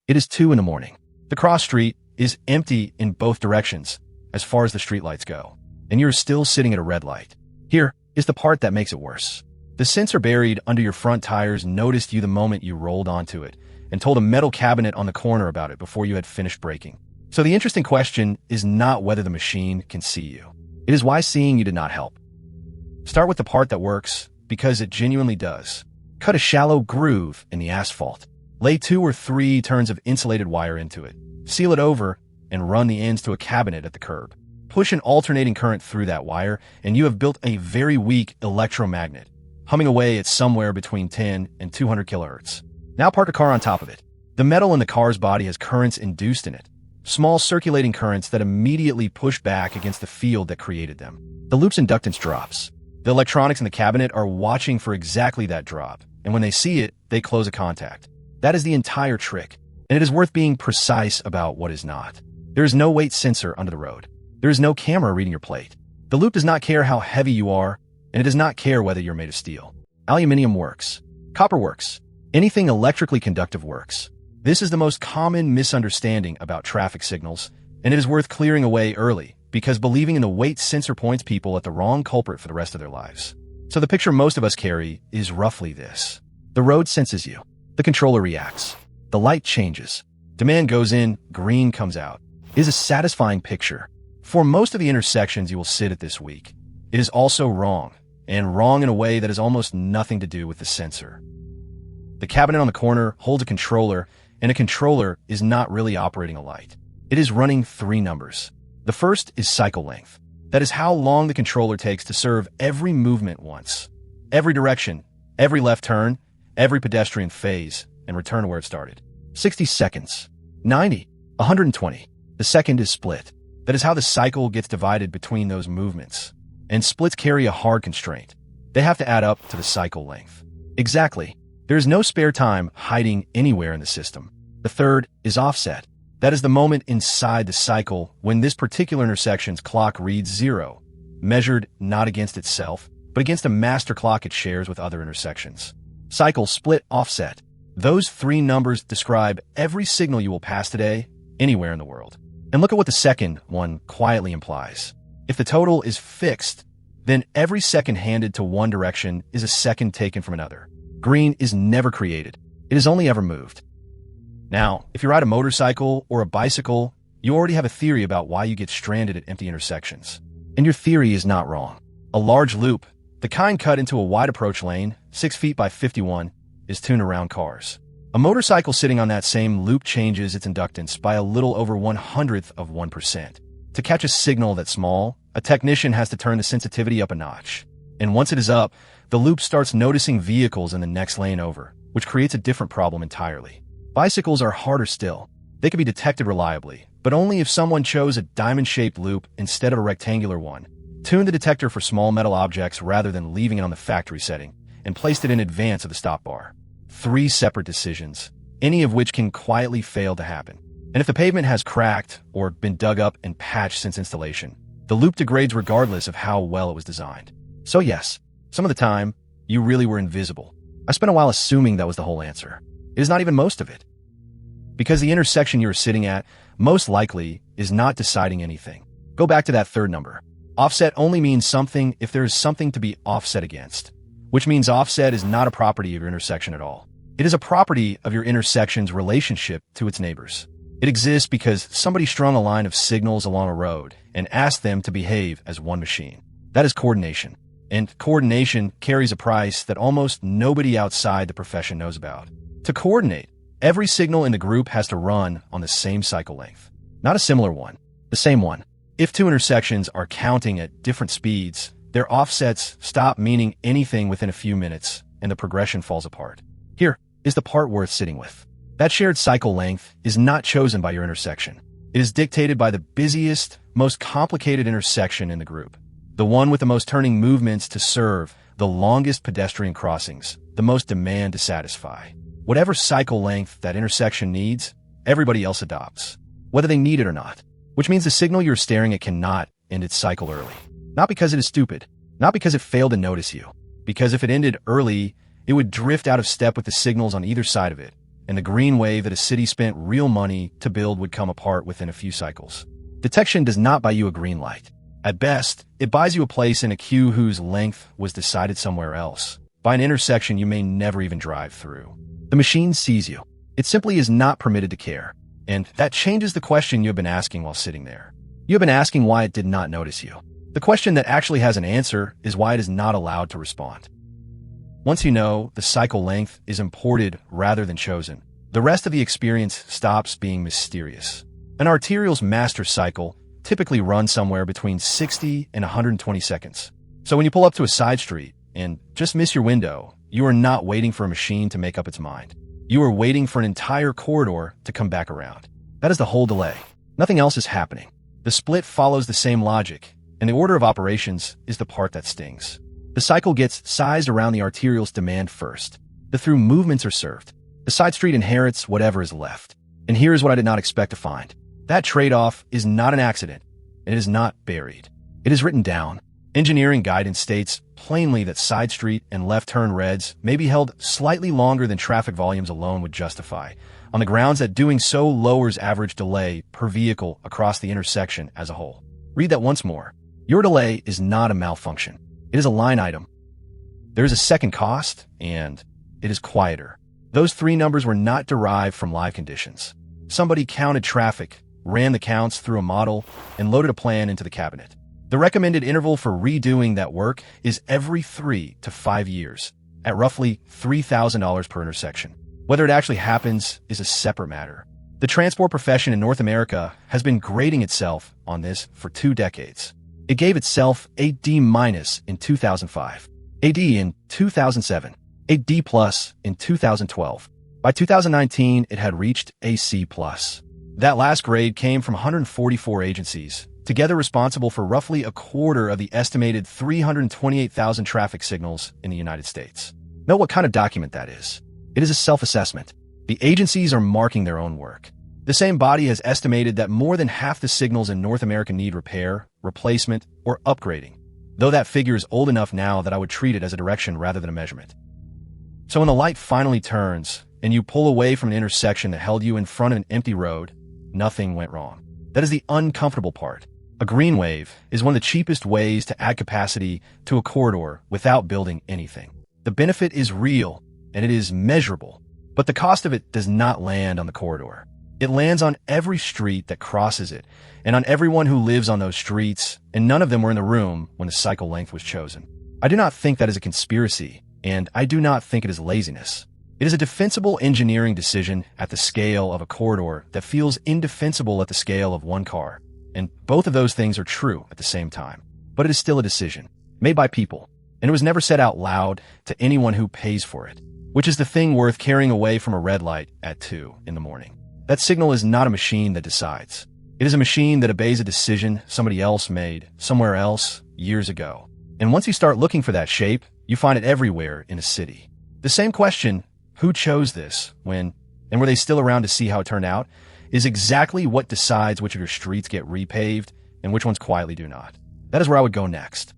It is 2 in the morning. The cross street is empty in both directions as far as the streetlights go, and you're still sitting at a red light. Here is the part that makes it worse. The sensor buried under your front tires noticed you the moment you rolled onto it and told a metal cabinet on the corner about it before you had finished braking. So the interesting question is not whether the machine can see you. It is why seeing you did not help. Start with the part that works, because it genuinely does. Cut a shallow groove in the asphalt. Lay 2 or 3 turns of insulated wire into it. Seal it over and run the ends to a cabinet at the curb. Push an alternating current through that wire, and you have built a very weak electromagnet, humming away at somewhere between 10 and 200 kilohertz. Now park a car on top of it. The metal in the car's body has currents induced in it. Small circulating currents that immediately push back against the field that created them. The loop's inductance drops. The electronics in the cabinet are watching for exactly that drop, and when they see it, they close a contact. That is the entire trick, and it is worth being precise about what is not. There is no weight sensor under the road. There is no camera reading your plate. The loop does not care how heavy you are, and it does not care whether you're made of steel. Aluminum works. Copper works. Anything electrically conductive works. This is the most common misunderstanding about traffic signals, and it is worth clearing away early, because believing in the weight sensor points people at the wrong culprit for the rest of their lives. So the picture most of us carry is roughly this. The road senses you. The controller reacts. The light changes. Demand goes in, green comes out. It is a satisfying picture. For most of the intersections you will sit at this week, it is also wrong, and wrong in a way that has almost nothing to do with the sensor. The cabinet on the corner holds a controller, and a controller is not really operating a light. It is running 3 numbers. The first is cycle length. That is how long the controller takes to serve every movement once, every direction, every left turn, every pedestrian phase, and return to where it started. 60 seconds, 90, 120. The second is split. That is how the cycle gets divided between those movements. And splits carry a hard constraint. They have to add up to the cycle length. Exactly. There is no spare time hiding anywhere in the system. The third is offset. That is the moment inside the cycle when this particular intersection's clock reads 0, measured not against itself, but against a master clock it shares with other intersections. Cycle, split, offset. Those 3 numbers describe every signal you will pass today, anywhere in the world. And look at what the second one quietly implies. If the total is fixed, then every second handed to one direction is a second taken from another. Green is never created. It is only ever moved. Now, if you ride a motorcycle or a bicycle, you already have a theory about why you get stranded at empty intersections. And your theory is not wrong. A large loop, the kind cut into a wide approach lane, 6 feet by 51, is tuned around cars. A motorcycle sitting on that same loop changes its inductance by a little over 1/100th of 1%. To catch a signal that small, a technician has to turn the sensitivity up a notch. And once it is up, the loop starts noticing vehicles in the next lane over, which creates a different problem entirely. Bicycles are harder still. They can be detected reliably, but only if someone chose a diamond-shaped loop instead of a rectangular one, tuned the detector for small metal objects rather than leaving it on the factory setting, and placed it in advance of the stop bar. 3 separate decisions, any of which can quietly fail to happen. And if the pavement has cracked or been dug up and patched since installation, the loop degrades regardless of how well it was designed. So yes, some of the time, you really were invisible. I spent a while assuming that was the whole answer. It is not even most of it. Because the intersection you are sitting at, most likely, is not deciding anything. Go back to that 3rd number. Offset only means something if there is something to be offset against, which means offset is not a property of your intersection at all. It is a property of your intersection's relationship to its neighbors. It exists because somebody strung a line of signals along a road and asked them to behave as one machine. That is coordination. And coordination carries a price that almost nobody outside the profession knows about. To coordinate, every signal in the group has to run on the same cycle length. Not a similar one, the same one. If 2 intersections are counting at different speeds, their offsets stop meaning anything within a few minutes, and the progression falls apart. Here is the part worth sitting with. That shared cycle length is not chosen by your intersection. It is dictated by the busiest, most complicated intersection in the group. The one with the most turning movements to serve, the longest pedestrian crossings, the most demand to satisfy. Whatever cycle length that intersection needs, everybody else adopts, whether they need it or not. Which means the signal you're staring at cannot end its cycle early. Not because it is stupid, not because it failed to notice you, because if it ended early, it would drift out of step with the signals on either side of it, and the green wave that a city spent real money to build would come apart within a few cycles. Detection does not buy you a green light. At best, it buys you a place in a queue whose length was decided somewhere else, by an intersection you may never even drive through. The machine sees you. It simply is not permitted to care. And that changes the question you have been asking while sitting there. You have been asking why it did not notice you. The question that actually has an answer is why it is not allowed to respond. Once you know the cycle length is imported rather than chosen, the rest of the experience stops being mysterious. An arterial's master cycle typically runs somewhere between 60 and 120 seconds. So when you pull up to a side street and just miss your window, you are not waiting for a machine to make up its mind. You are waiting for an entire corridor to come back around. That is the whole delay. Nothing else is happening. The split follows the same logic, and the order of operations is the part that stings. The cycle gets sized around the arterial's demand first. The through movements are served. The side street inherits whatever is left. And here is what I did not expect to find. That trade-off is not an accident, and it is not buried. It is written down. Engineering guidance states plainly that side street and left turn reds may be held slightly longer than traffic volumes alone would justify, on the grounds that doing so lowers average delay per vehicle across the intersection as a whole. Read that once more. Your delay is not a malfunction. It is a line item. There is a second cost, and it is quieter. Those three numbers were not derived from live conditions. Somebody counted traffic, ran the counts through a model, and loaded a plan into the cabinet. The recommended interval for redoing that work is every 3 to 5 years, at roughly $3,000 per intersection. Whether it actually happens is a separate matter. The transport profession in North America has been grading itself on this for 2 decades. It gave itself a D- in 2005, a D in 2007, a D+ in 2012. By 2019, it had reached a C+. That last grade came from 144 agencies, together responsible for roughly a quarter of the estimated 328,000 traffic signals in the United States. Note what kind of document that is. It is a self-assessment. The agencies are marking their own work. The same body has estimated that more than half the signals in North America need repair, replacement, or upgrading, though that figure is old enough now that I would treat it as a direction rather than a measurement. So when the light finally turns, and you pull away from an intersection that held you in front of an empty road, nothing went wrong. That is the uncomfortable part. A green wave is one of the cheapest ways to add capacity to a corridor without building anything. The benefit is real, and it is measurable, but the cost of it does not land on the corridor. It lands on every street that crosses it, and on everyone who lives on those streets, and none of them were in the room when the cycle length was chosen. I do not think that is a conspiracy, and I do not think it is laziness. It is a defensible engineering decision at the scale of a corridor that feels indefensible at the scale of one car. And both of those things are true at the same time. But it is still a decision, made by people, and it was never said out loud to anyone who pays for it, which is the thing worth carrying away from a red light at 2 in the morning. That signal is not a machine that decides. It is a machine that obeys a decision somebody else made somewhere else years ago. And once you start looking for that shape, you find it everywhere in a city. The same question, who chose this, when, and were they still around to see how it turned out, is exactly what decides which of your streets get repaved and which ones quietly do not. That is where I would go next.